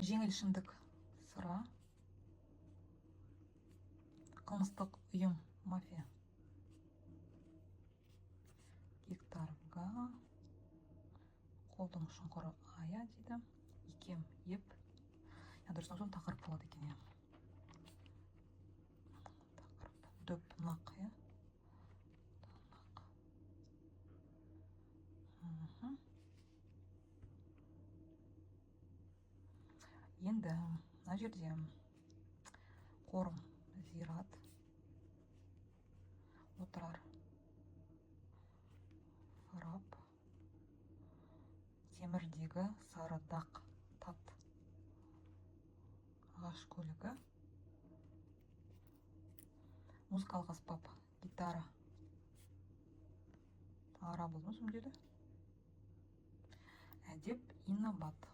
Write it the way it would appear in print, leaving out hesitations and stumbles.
жеңіл шындық сыра, қылмыстық ұйым мафия, гектарға, қолдың шұңқыры ая дейді, икем еп, дұрыс соң тақырып болады екен. Тақырып дөп нақ, енді мына жерде қорым зират, отырар фарап, темірдегі сары дақ тат, ағаш көлігі, музыкалық аспап гитара, ара болмас өңдеді, әдеп инабат.